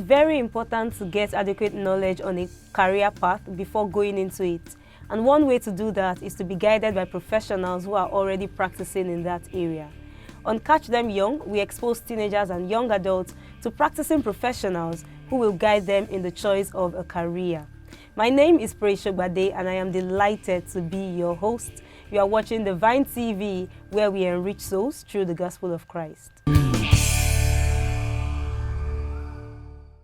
very important to get adequate knowledge on a career path before going into it. And one way to do that is to be guided by professionals who are already practicing in that area. On Catch Them Young, we expose teenagers and young adults to practicing professionals who will guide them in the choice of a career. My name is Preisha Bade, and I am delighted to be your host. You are watching Divine TV, where we enrich souls through the gospel of Christ.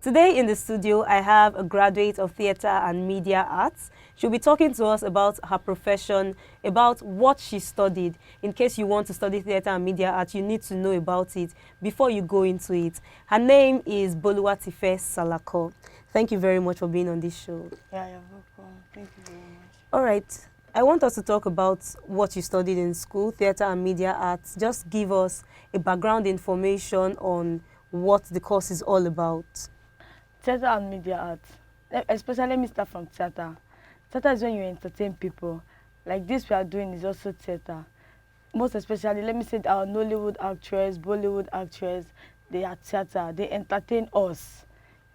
Today in the studio, I have a graduate of theatre and media arts. She'll be talking to us about her profession, about what she studied. In case you want to study theatre and media arts, you need to know about it before you go into it. Her name is Boluwatife Salako. Thank you very much for being on this show. Yeah, you're welcome. Thank you very much. All right. I want us to talk about what you studied in school, theatre and media arts. Just give us a background information on what the course is all about. Theatre and media arts. Especially, let me start from theatre. Theatre is when you entertain people. Like this we are doing is also theatre. Most especially, let me say our Nollywood actress, Bollywood actress, they are theatre. They entertain us.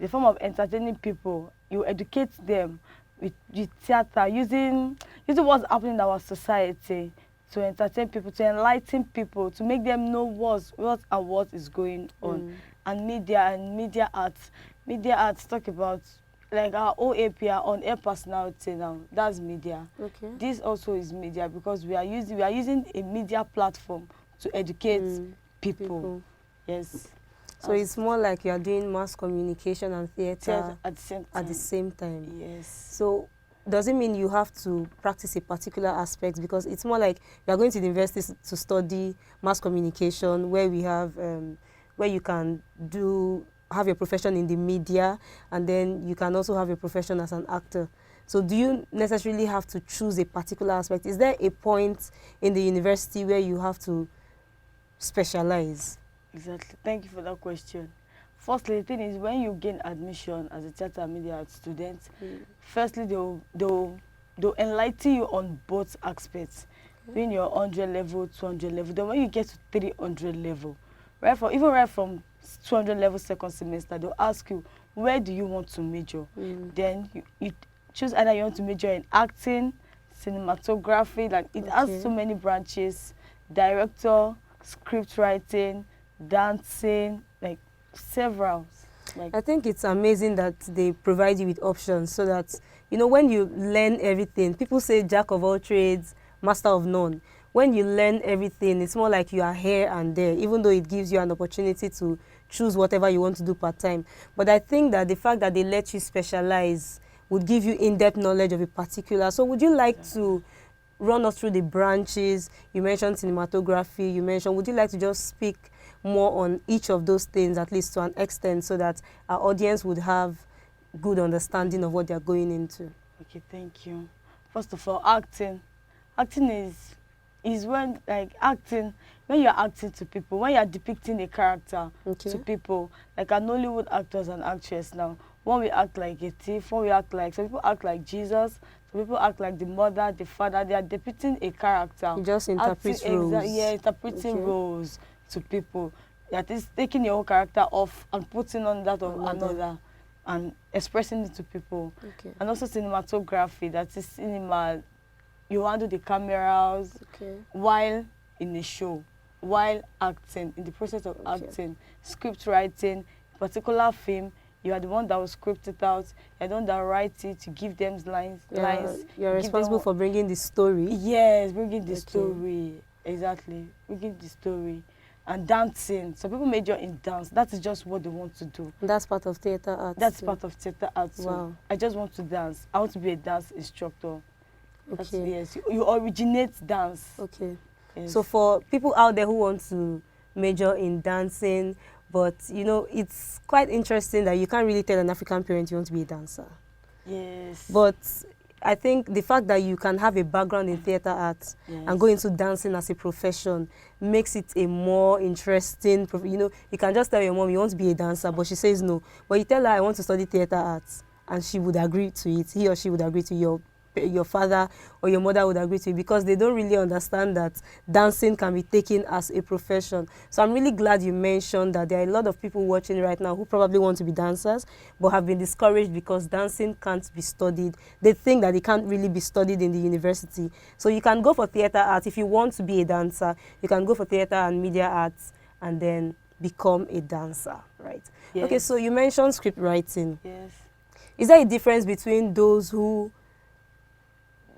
The form of entertaining people. You educate them with theatre, using what's happening in our society to entertain people, to enlighten people, to make them know what is going on. And media arts. Media arts talk about like our OAP, our on-air personality now. That's media. Okay. This also is media because we are using a media platform to educate people. Yes. So it's more like you are doing mass communication and theatre at the same time. At the same time. Yes. So does it mean you have to practice a particular aspect? Because it's more like you are going to the university to study mass communication, where we have where you can have your profession in the media, and then you can also have your profession as an actor. So do you necessarily have to choose a particular aspect? Is there a point in the university where you have to specialize? Exactly. Thank you for that question. Firstly, the thing is, when you gain admission as a theatre and media arts student, firstly, they'll enlighten you on both aspects. Being your 100 level, 200 level. Then when you get to 300 level, right from 200 level second semester, they'll ask you, where do you want to major? Then you choose either you want to major in acting, cinematography, like it has so many branches, director, script writing, dancing, like several. Like I think it's amazing that they provide you with options so that, you know, when you learn everything, people say jack of all trades, master of none. When you learn everything, it's more like you are here and there, even though it gives you an opportunity to choose whatever you want to do part-time. But I think that the fact that they let you specialize would give you in-depth knowledge of a particular. So would you like to run us through the branches? You mentioned cinematography, would you like to just speak more on each of those things, at least to an extent, so that our audience would have good understanding of what they're going into? Okay, thank you. First of all, acting. Acting is when, like, when you're acting to people, when you're depicting a character to people, like our Nollywood actors and actresses now. When we act like a thief, when we act like, some people act like Jesus, some people act like the mother, the father, they are depicting a character. You just interpret roles. Interpreting roles to people. That is taking your own character off and putting on that of another and expressing it to people. And also cinematography, that is cinema. You handle the cameras while in a show, while acting, in the process of acting, script writing, particular film. You are the one that will script it out. You're the one that writes it. You give them lines. You're responsible for bringing the story. Yes, bringing the story. Exactly, bringing the story. And dancing. Some people major in dance. That is just what they want to do. And that's part of theatre arts. That's part of theatre arts. Wow. So I just want to dance. I want to be a dance instructor. Okay. Yes, you originate dance. Okay. Yes. So for people out there who want to major in dancing, but you know, it's quite interesting that you can't really tell an African parent you want to be a dancer. Yes. But I think the fact that you can have a background in theatre arts and go into dancing as a profession makes it a more interesting, you know, you can just tell your mom you want to be a dancer, but she says no. But you tell her I want to study theatre arts, and she would agree to it, he or she would agree to your your father or your mother would agree to it, because they don't really understand that dancing can be taken as a profession. So I'm really glad you mentioned that there are a lot of people watching right now who probably want to be dancers but have been discouraged because dancing can't be studied. They think that it can't really be studied in the university. So you can go for theater arts. If you want to be a dancer, you can go for theater and media arts and then become a dancer, right? Yes. Okay, so you mentioned script writing. Yes. Is there a difference between those who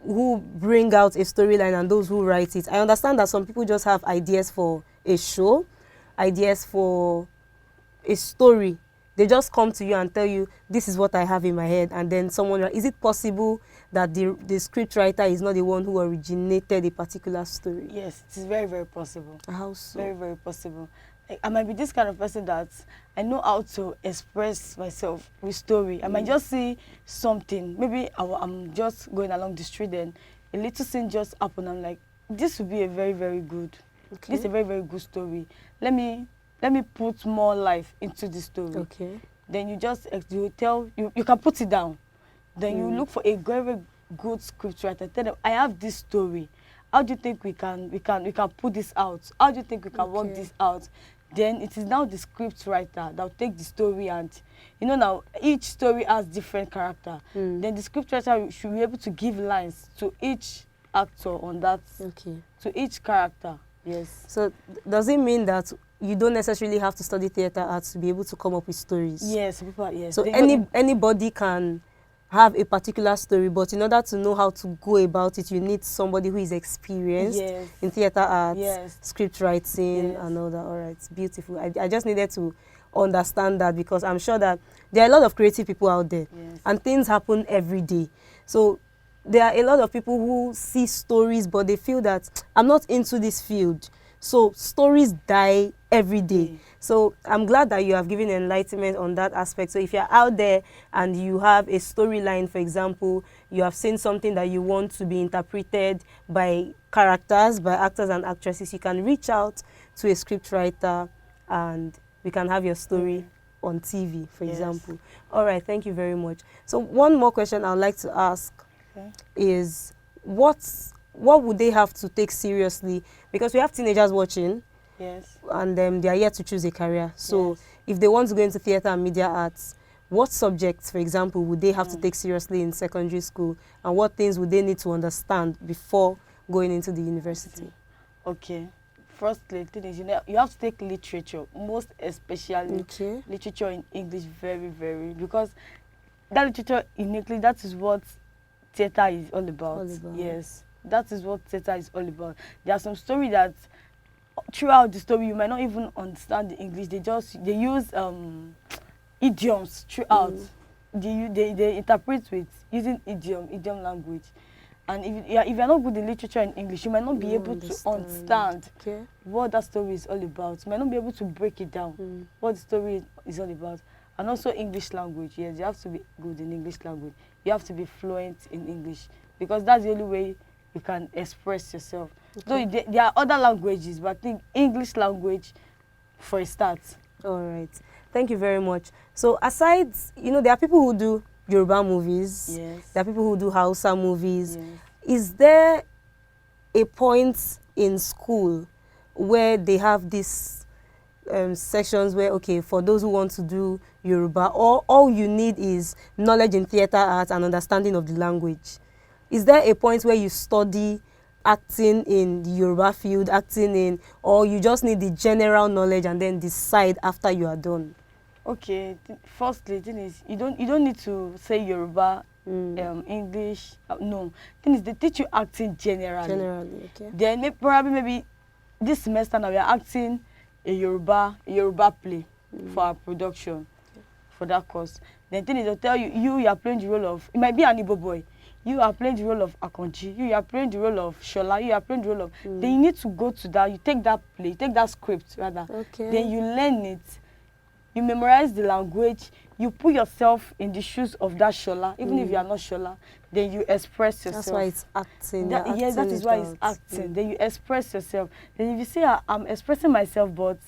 bring out a storyline and those who write it? I understand that some people just have ideas for a show, ideas for a story. They just come to you and tell you, this is what I have in my head, and then someone, is it possible that the script writer is not the one who originated a particular story? Yes, it is very, very possible. How so? Very, very possible. I might be this kind of person that I know how to express myself with story. I might just see something. Maybe I'm just going along the street and a little thing just happened. I'm like, this would be a very, very good. Okay. This is a very, very good story. Let me put more life into the story. Okay. Then you can put it down. Then you look for a very, very good script writer. Tell them, I have this story. How do you think we can put this out? How do you think we can work this out? Then it is now the script writer that will take the story, and now each story has different character. Then the script writer should be able to give lines to each actor on that. Okay. To each character. Yes. So does it mean that you don't necessarily have to study theater arts to be able to come up with stories? Yes, yes. So anybody can have a particular story, but in order to know how to go about it, you need somebody who is experienced in theater arts, script writing, and all that. All right, beautiful. I just needed to understand that, because I'm sure that there are a lot of creative people out there, and things happen every day. So there are a lot of people who see stories, but they feel that I'm not into this field. So stories die every day. So I'm glad that you have given enlightenment on that aspect. So if you're out there and you have a storyline, for example, you have seen something that you want to be interpreted by characters, by actors and actresses, you can reach out to a script writer and we can have your story on TV, for example. All right, thank you very much. So one more question I'd like to ask is, what would they have to take seriously? Because we have teenagers watching, and they are yet to choose a career. So if they want to go into theater and media arts, what subjects, for example, would they have to take seriously in secondary school, and what things would they need to understand before going into the university? Okay. Firstly, you have to take literature, most especially literature in English, very, very, because that literature in English, that is what theater is all about. Yes. That is what theater is all about. There are some stories that throughout the story you might not even understand the English. They use idioms throughout. They interpret with using idiom language. And if you're not good in literature in English, you might not be able to understand what that story is all about. You might not be able to break it down, what the story is all about. And also English language. Yes, you have to be good in English language. You have to be fluent in English, because that's the only way you can express yourself. Though there are other languages, but I think English language for a start. All right. Thank you very much. So aside, there are people who do Yoruba movies. There are people who do Hausa movies. Is there a point in school where they have these sections where, okay, for those who want to do Yoruba, all you need is knowledge in theater arts and understanding of the language? Is there a point where you study acting in the Yoruba field, or you just need the general knowledge and then decide after you are done? Okay, firstly, the thing is, you don't need to say Yoruba, English. No, the thing is, they teach you acting generally. Okay. Then maybe this semester now we are acting a Yoruba play for our production, for that course. Then the thing is, they'll tell you are playing the role of, it might be an Igbo boy. You are playing the role of Akonji, you are playing the role of Shola, you are playing the role of... Then you need to go to that, you take that play, you take that script rather. Okay. Then you learn it, you memorize the language, you put yourself in the shoes of that Shola, even if you are not Shola, then you express yourself. That's why it's acting. Yes, that is why it's acting. Then you express yourself. Then if you say, I'm expressing myself, but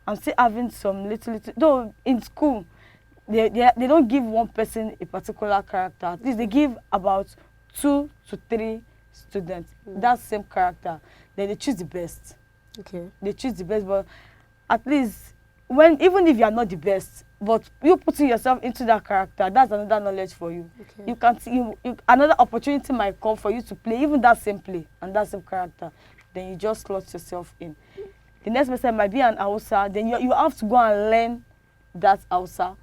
I'm still having some little... Though in school, they don't give one person a particular character. At least they give about 2 to 3 students, that same character, then they choose the best. Okay. They choose the best, but at least when even if you are not the best, but you putting yourself into that character, that's another knowledge for you. Okay. You can see another opportunity might come for you to play even that same play and that same character. Then you just slot yourself in. The next person might be an Hausa, then you have to go and learn that Hausa.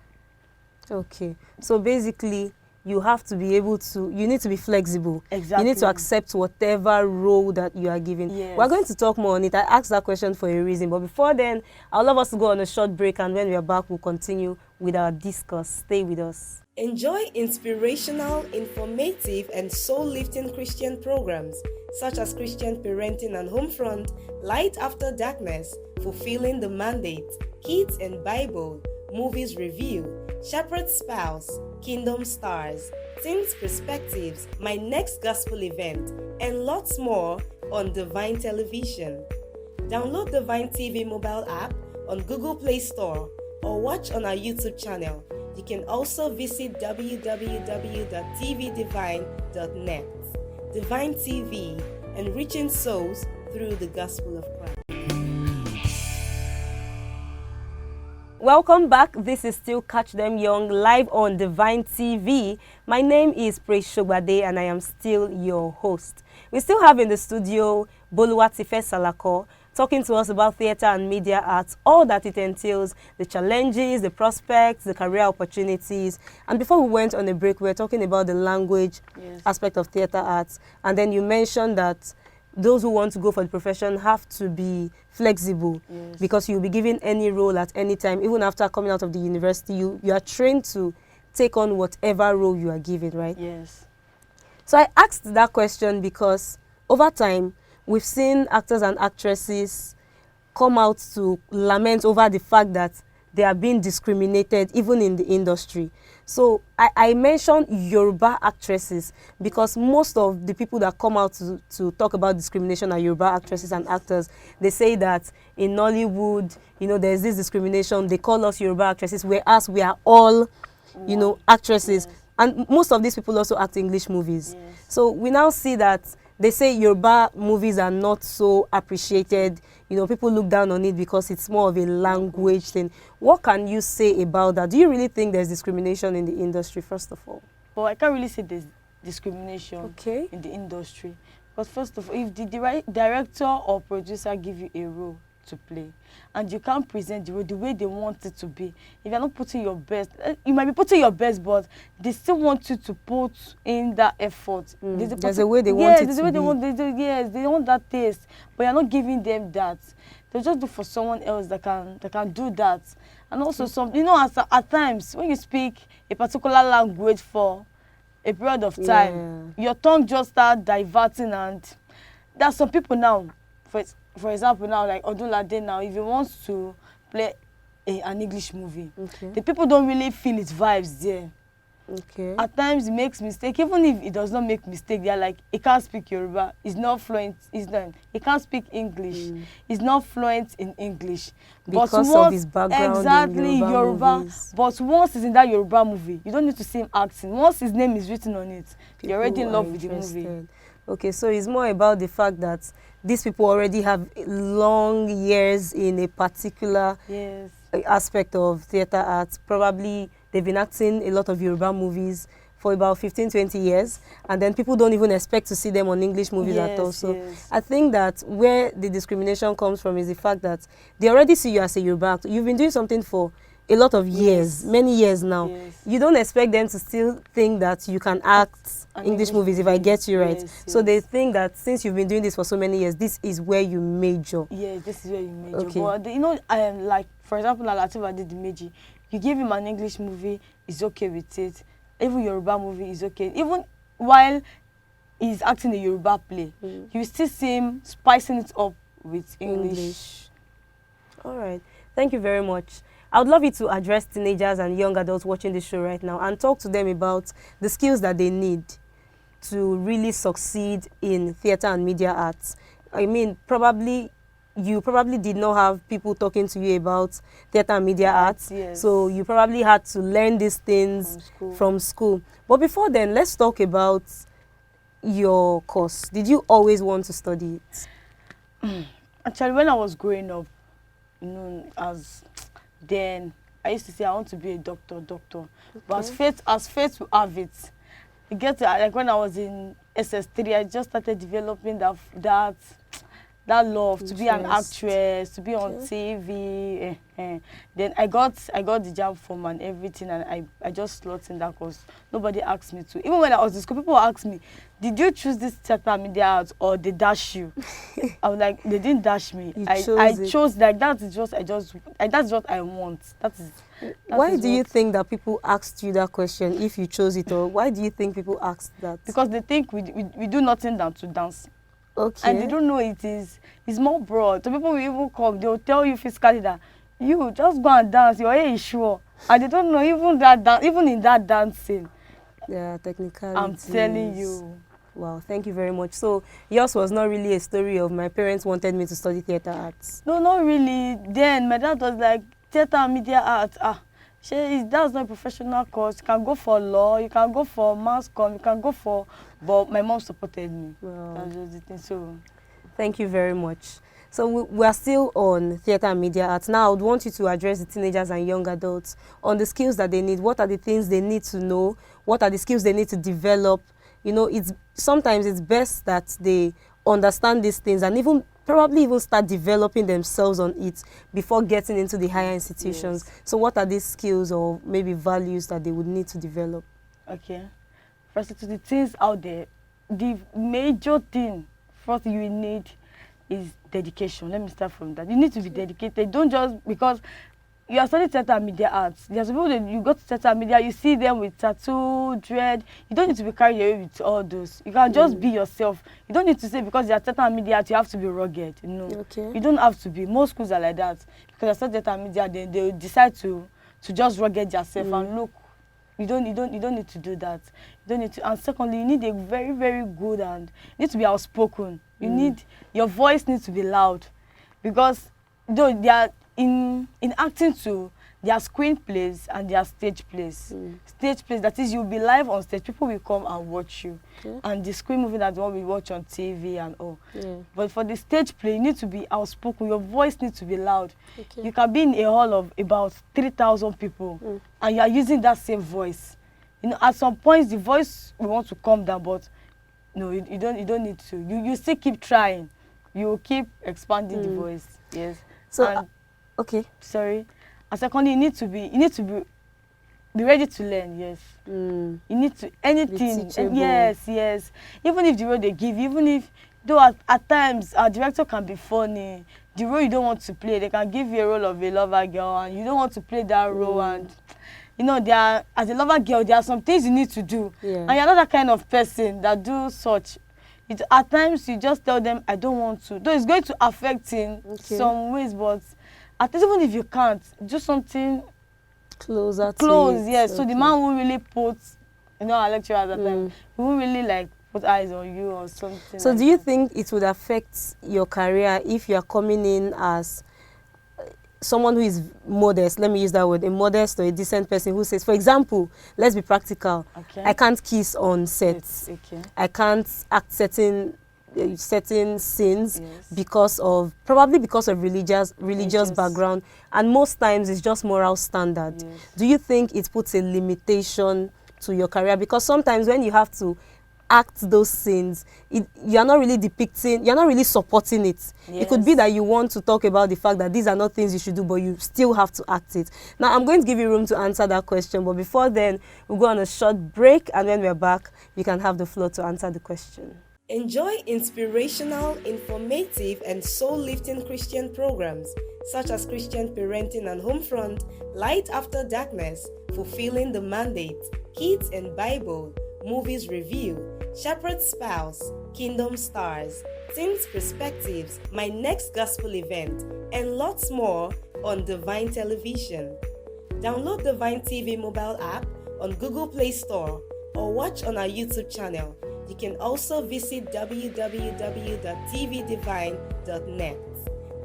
Okay. So basically, you have to be able to, you need to be flexible. Exactly. You need to accept whatever role that you are given. Yes. We're going to talk more on it. I asked that question for a reason. But before then, I would love us to go on a short break. And when we are back, we'll continue with our discuss. Stay with us. Enjoy inspirational, informative, and soul-lifting Christian programs such as Christian Parenting and Homefront, Light After Darkness, Fulfilling the Mandate, Kids and Bible, Movies Review, Shepherd's Spouse, Kingdom Stars, Teens Perspectives, My Next Gospel Event, and lots more on Divine Television. Download Divine TV mobile app on Google Play Store or watch on our YouTube channel. You can also visit www.tvdivine.net. Divine TV, enriching souls through the gospel of Christ. Welcome back. This is still Catch Them Young live on Divine TV. My name is Praise Shogbade and I am still your host. We still have in the studio Boluwatife Salako talking to us about theatre and media arts, all that it entails, the challenges, the prospects, the career opportunities. And before we went on a break, we were talking about the language aspect of theatre arts. And then you mentioned that those who want to go for the profession have to be flexible because you'll be given any role at any time. Even after coming out of the university, you are trained to take on whatever role you are given, right? Yes. So I asked that question because over time, we've seen actors and actresses come out to lament over the fact that they are being discriminated even in the industry. So I mentioned Yoruba actresses because most of the people that come out to talk about discrimination are Yoruba actresses and actors. They say that in Nollywood, you know, there's this discrimination. They call us Yoruba actresses, whereas we are all, you know, actresses. Yes. And most of these people also act English movies. Yes. So we now see that they say Yoruba movies are not so appreciated. You know, people look down on it because it's more of a language thing. What can you say about that? Do you really think there's discrimination in the industry, first of all? Well, I can't really say there's discrimination in the industry. But first of all, if the director or producer give you a role to play and you can't present the role the way they want it to be, if you're not putting your best, you might be putting your best, but they still want you to put in that effort. There's a way they want it to be. They want that taste, but you're not giving them that. They just look for someone else that can do that. And also some, you know, at times when you speak a particular language for a period of time, your tongue just starts diverting, and there's some people now, for example, now, like Odunlade now, if he wants to play an English movie, the people don't really feel its vibes there. At times he makes mistake. Even if he does not make mistake, they're like, he can't speak Yoruba, he's not fluent, he can't speak English, he's not fluent in English. Because of his background in Yoruba movies. But once he's in that Yoruba movie, you don't need to see him acting. Once his name is written on it, you're already in love with the movie. Okay, so it's more about the fact that these people already have long years in a particular aspect of theatre arts. Probably they've been acting a lot of Yoruba movies for about 15, 20 years, and then people don't even expect to see them on English movies at all. So I think that where the discrimination comes from is the fact that they already see you as a Yoruba actor. You've been doing something for a lot of years, many years now. You don't expect them to still think that you can act English movies, if I get you right. So they think that since you've been doing this for so many years, this is where you major. Yes, this is where you major. But you know, like for example, Latif did the Meji. You give him an English movie, he's okay with it. Even Yoruba movie is okay. Even while he's acting a Yoruba play, you still see him spicing it up with English. All right. Thank you very much. I would love you to address teenagers and young adults watching this show right now and talk to them about the skills that they need to really succeed in theatre and media arts. I mean, you probably did not have people talking to you about theatre and media arts, so you probably had to learn these things from school. But before then, let's talk about your course? Did you always want to study it? Actually, when I was growing up, as then I used to say I want to be a doctor. But as fate will have it, you get to, like when I was in SS3, I just started developing that love to be an actress, to be on TV. Then I got the job form and everything, and I just slot in that course. Nobody asked me to. Even when I was in school, people asked me, "Did you choose this theater media arts or they dash you?" I was like, "They didn't dash me. I chose like that is just that's what I want. Why do you think that people asked you that question if you chose it, or why do you think people asked that? Because they think we do nothing than to dance. Okay. And they don't know it's more broad. So people will even come, they'll tell you physically that you just go and dance, your hair is sure. And they don't know even in that dancing. Yeah, technically. I'm telling you. Wow, thank you very much. So yours was not really a story of my parents wanted me to study theater arts. No, not really. Then my dad was like, theater and media arts, that's not a professional course. You can go for law, you can go for mass comm, you can go for... But my mom supported me. Wow. That's just the thing. So, thank you very much. So we are still on theater and media arts. Now I would want you to address the teenagers and young adults on the skills that they need. What are the things they need to know? What are the skills they need to develop? Sometimes it's best that they understand these things and probably even start developing themselves on it before getting into the higher institutions. Yes. So what are these skills or maybe values that they would need to develop? Okay. First, to the things out there, the major thing first you need is dedication. Let me start from that. You need to be dedicated. Don't just because you are studying theater and media arts. There's people that you go to theater and media, you see them with tattoo, dread. You don't need to be carried away with all those. You can just be yourself. You don't need to say because you're theater and media arts, you have to be rugged. No, you don't have to be. Most schools are like that. Because you're studying theater and media, then they decide to just rugged yourself and look. You don't need to do that. You don't need to. And secondly, you need a very, very good and you need to be outspoken. Your voice needs to be loud, because though they are in acting too, there are screen plays and there are stage plays. Stage plays, that is, you'll be live on stage. People will come and watch you. And the screen movie that one we watch on TV and all. But for the stage play, you need to be outspoken. Your voice needs to be loud. You can be in a hall of about 3,000 people and you are using that same voice. At some points the voice will want to come down, but no, you don't need to. You still keep trying. You will keep expanding the voice. Yes. So okay. Sorry. And secondly, you need to be ready to learn. Yes. You need to anything. Yes. Even if the role they give, though at times our director can be funny, the role you don't want to play, they can give you a role of a lover girl and you don't want to play that role, and as a lover girl, there are some things you need to do, and you're not that kind of person that do such. At times you just tell them, I don't want to. Though it's going to affect in some ways, but at least even if you can't, do something close. Yes. So the man will really put, our lecturer at that time, he will really put eyes on you or something. So do you think it would affect your career if you are coming in as someone who is modest, let me use that word, a modest or a decent person who says, for example, let's be practical, I can't kiss on sets, I can't act certain scenes probably because of religious background, and most times it's just moral standard. Do you think it puts a limitation to your career? Because sometimes when you have to act those scenes, you're not really supporting it. It could be that you want to talk about the fact that these are not things you should do, but you still have to act it. Now, I'm going to give you room to answer that question, but before then, we'll go on a short break, and when we're back, you can have the floor to answer the question. Enjoy inspirational, informative, and soul-lifting Christian programs, such as Christian Parenting and Homefront, Light After Darkness, Fulfilling the Mandate, Kids and Bible, Movies Review, Shepherd's Spouse, Kingdom Stars, Teens Perspectives, My Next Gospel Event, and lots more on Divine Television. Download Divine TV mobile app on Google Play Store or watch on our YouTube channel. You can also visit www.tvdivine.net.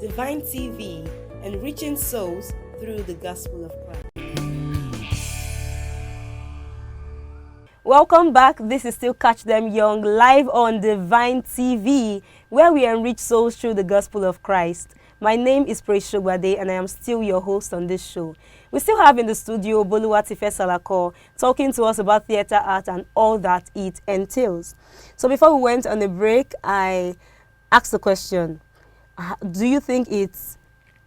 Divine TV, enriching souls through the gospel of Christ. Welcome back. This is still Catch Them Young, live on Divine TV, where we enrich souls through the gospel of Christ. My name is Praise Shogbade, and I am still your host on this show. We still have in the studio Boluwatife Salako talking to us about theatre art and all that it entails. So before we went on a break, I asked the question, do you think it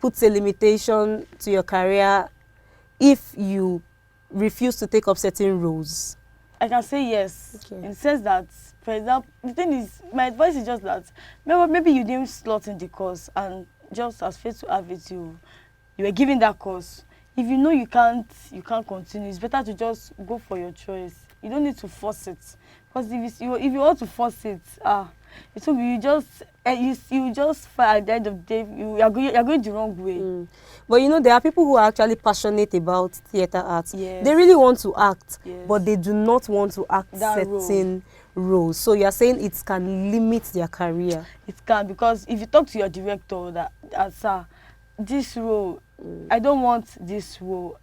puts a limitation to your career if you refuse to take up certain roles? I can say yes. Okay. It says that, for example, the thing is, my advice is just that maybe you didn't slot in the course, and just as fate to have it, you were given that course. If you know you can't continue, it's better to just go for your choice. You don't need to force it, because if you want to force it, it will be you just fight at the end of the day. You are going the wrong way. But you know, there are people who are actually passionate about theatre art. Yes. They really want to act, Yes. but they do not want to act That certain roles. So you are saying it can limit their career. It can, because if you talk to your director that sir, this role, I don't want this role,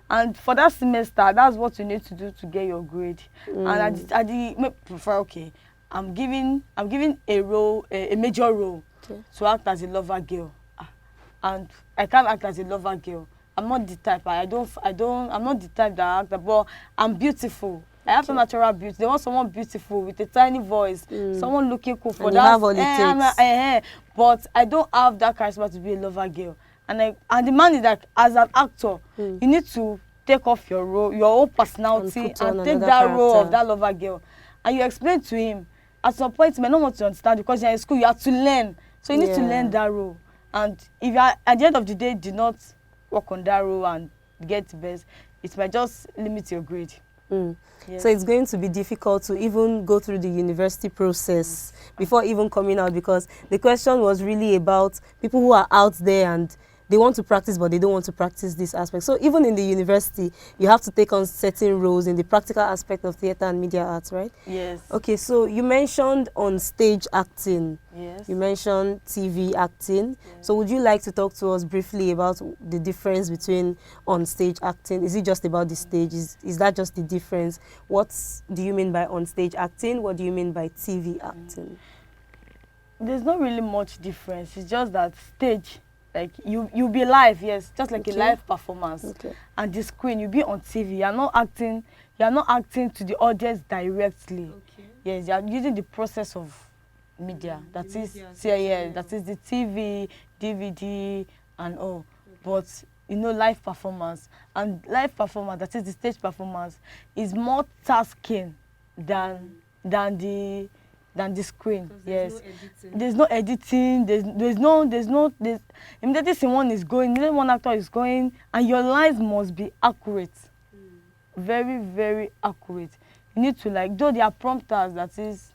and for that semester, that's what you need to do to get your grade. And at the okay, I'm giving a role, a major role, to act as a lover girl, and I can't act as a lover girl. I'm not the type. I'm not the type that act, but I'm beautiful. I have a natural beauty. They want someone beautiful with a tiny voice, someone looking cool for and that. You have all it takes. But I don't have that charisma to be a lover girl. And the man is that as an actor, you need to take off your role, your own personality, and take that role of that lover girl. And you explain to him. At some point, you may not want to understand, because you're in school, you have to learn. So you need to learn that role. And if you are, at the end of the day, do not work on that role and get the best, it might just limit your grade. Yes. So it's going to be difficult to even go through the university process before even coming out, because the question was really about people who are out there and they want to practice, but they don't want to practice this aspect. So even in the university, you have to take on certain roles in the practical aspect of theatre and media arts, right? Yes. Okay, so you mentioned on stage acting. Yes. You mentioned TV acting. Yes. So would you like to talk to us briefly about the difference between on stage acting? Is it just about the stage? Is that just the difference? What do you mean by on stage acting? What do you mean by TV acting? There's not really much difference. It's just that stage, like you be live, yes, just like a live performance. Okay. And the screen, you be on TV. You're not acting to the audience directly. Okay. Yes, you are using the process of media. That is the TV, DVD, and all. But live performance, that is the stage performance, is more tasking than the screen. Yes. There's no editing. There's immediately someone is going, immediately one actor is going, and your lines must be accurate. Very, very accurate. You need to, like, though there are prompters, that is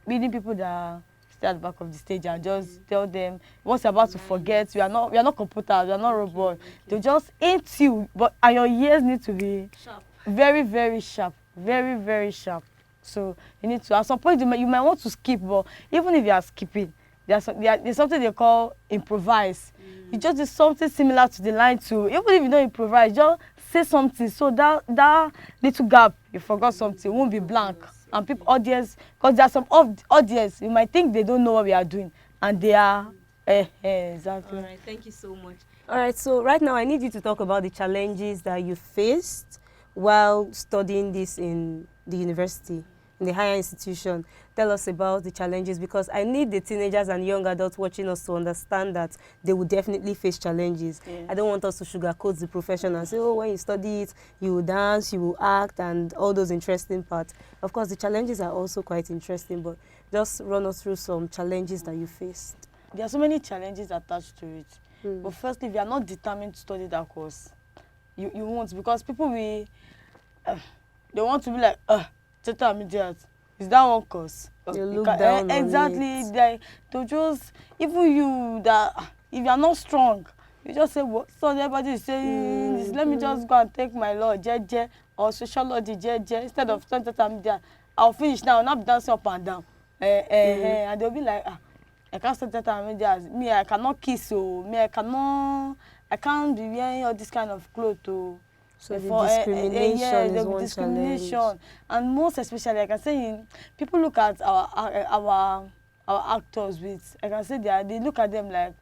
leading people that stay at the back of the stage and just tell them once you're about to forget. We are not computers, we are not robots. They just hit you, and your ears need to be sharp. Very, very sharp. Very, very sharp. So you need to, at some point, you might want to skip, but even if you are skipping, there's something they call improvise. You just do something similar to the line too. Even if you don't improvise, just say something, so that little gap you forgot something won't be blank. And people, audience, because there are some audience, you might think they don't know what we are doing, and they are. Exactly. All right, thank you so much. All right, so right now I need you to talk about the challenges that you faced while studying this in the university, in the higher institution. Tell us about the challenges, because I need the teenagers and young adults watching us to understand that they will definitely face challenges. Yes. I don't want us to sugarcoat the profession and say, oh, when you study it, you will dance, you will act, and all those interesting parts. Of course, the challenges are also quite interesting, but just run us through some challenges that you faced. There are so many challenges attached to it. But firstly, if you are not determined to study that course, you won't, because people will, they want to be like, theatre and media arts. Is that one course? You look down exactly. on it. Like, to just, even you, that if you are not strong, you just say, what? So everybody is saying this, let me just go and take my law, JJ, or sociology, JJ, instead of theatre and media. I'll finish now, I'll not be dancing up and down. And they'll be like, I can't study theatre and media. Me, I cannot kiss, me, I can't be wearing all this kind of clothes. So the for discrimination yeah, is the one discrimination, challenge. and most especially, I can say, people look at our actors with, I can say they look at them like,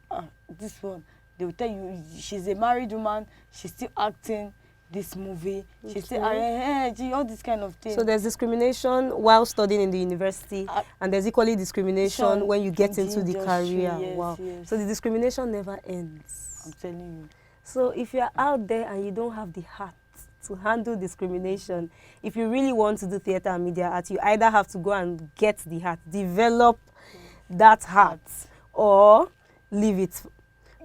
this one, they will tell you she's a married woman, she's still acting this movie, she's still all this kind of thing. So there's discrimination while studying in the university, and there's equally discrimination when you get into the career. Yes, Wow. yes. So the discrimination never ends. I'm telling you. So if you're out there and you don't have the heart to handle discrimination, if you really want to do theatre and media art, you either have to go and get the heart, develop that heart, or leave it.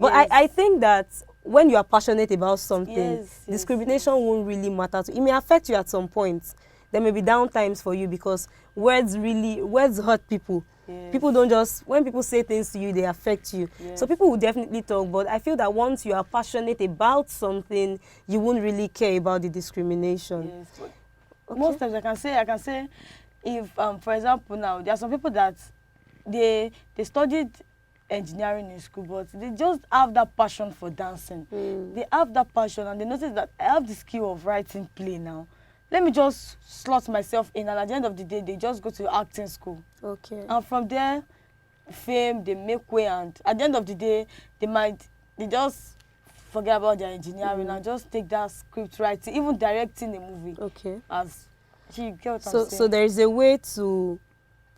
But Yes. I think that when you are passionate about something, Yes, discrimination won't really matter. It may affect you at some point. There may be down times for you because words hurt people. Yes. People don't just, when people say things to you, they affect you. Yes. So people will definitely talk, but I feel that once you are passionate about something, you won't really care about the discrimination. Yes. Okay. Most times I can say, if for example now there are some people that they studied engineering in school, but they just have that passion for dancing. They have that passion, and they notice that I have the skill of writing play now. Let me just slot myself in, and at the end of the day, they just go to acting school. Okay. And from there, fame, they make way, and at the end of the day, they just forget about their engineering and just take that script writing, even directing a movie. Okay. As you get what I'm saying. So there is a way to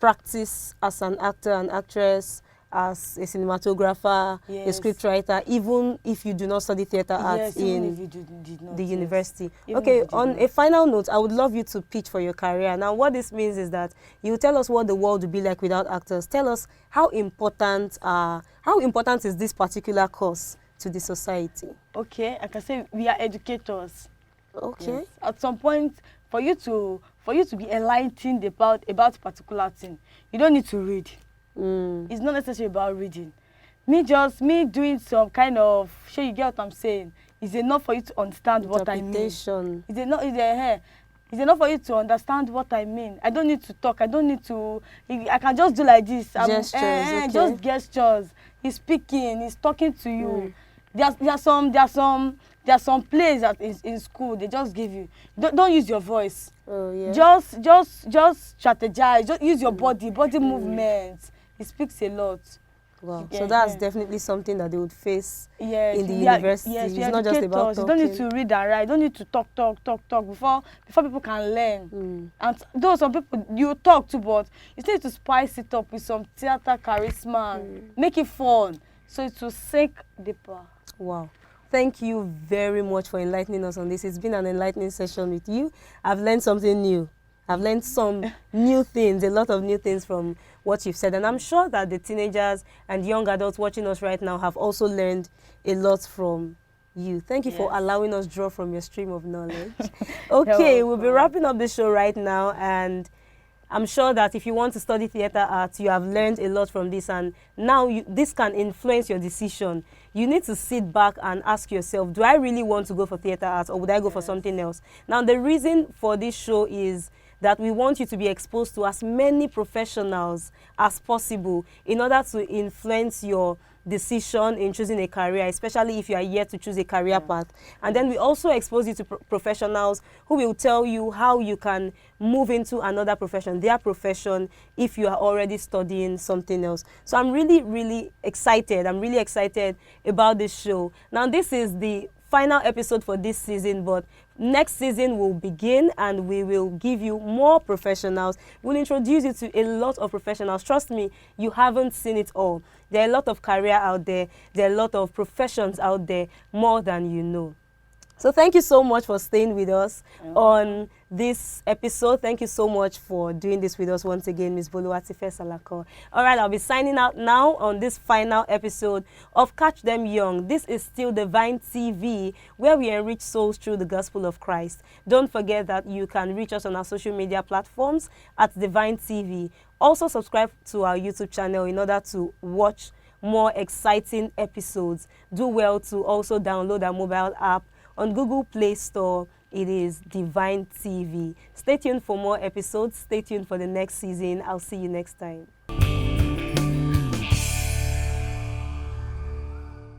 practice as an actor and actress, as a cinematographer, a Yes. scriptwriter, even if you do not study theatre arts even in if you did not, the yes. university. Even Okay, if you did on not. a final note, I would love you to pitch for your career. Now, what this means is that you tell us what the world would be like without actors. Tell us how important is this particular course to the society? Okay, I can say we are educators. Okay. Yes. At some point, for you to be enlightened about a particular thing, you don't need to read. It's not necessarily about reading. Me doing some kind of, sure, you get what I'm saying, is enough for you to understand what I mean. Interpretation. It's enough for you to understand what I mean. I don't need to talk. I don't need to. I can just do like this. Gestures, okay. Just gestures. He's speaking. He's talking to you. There are some plays that in school they just give you. Don't use your voice. Oh yeah. Just strategize. Just use your body movements. It speaks a lot. Wow. Yeah, So that's yeah. definitely something that they would face Yes, in the we are- university. yes, we It's are not just about educators. talking. You don't need to read and write. You don't need to talk before people can learn. And though some people you talk to, but you still need to spice it up with some theater charisma and make it fun, so it will sink deeper. Wow. Thank you very much for enlightening us on this. It's been an enlightening session with you. I've learned something new. I've learned some new things, a lot of new things from what you've said. And I'm sure that the teenagers and young adults watching us right now have also learned a lot from you. Thank you for Yes. allowing us draw from your stream of knowledge. Okay, we'll be wrapping up the show right now. And I'm sure that if you want to study theatre arts, you have learned a lot from this. And now this can influence your decision. You need to sit back and ask yourself, do I really want to go for theatre arts, or would I go for something else? Now, the reason for this show is that we want you to be exposed to as many professionals as possible in order to influence your decision in choosing a career, especially if you are yet to choose a career path. And then we also expose you to professionals who will tell you how you can move into another profession, their profession, if you are already studying something else. So I'm really, really excited. I'm really excited about this show. Now, this is the final episode for this season, but next season will begin and we will give you more professionals. We'll introduce you to a lot of professionals. Trust me, you haven't seen it all. There are a lot of career out there. There are a lot of professions out there, more than you know. So thank you so much for staying with us on this episode. Thank you so much for doing this with us once again, Ms. Boluwatife Salako. All right, I'll be signing out now on this final episode of Catch Them Young. This is still Divine TV, where we enrich souls through the gospel of Christ. Don't forget that you can reach us on our social media platforms at Divine TV. Also subscribe to our YouTube channel in order to watch more exciting episodes. Do well to also download our mobile app. On Google Play Store, it is Divine TV. Stay tuned for more episodes. Stay tuned for the next season. I'll see you next time.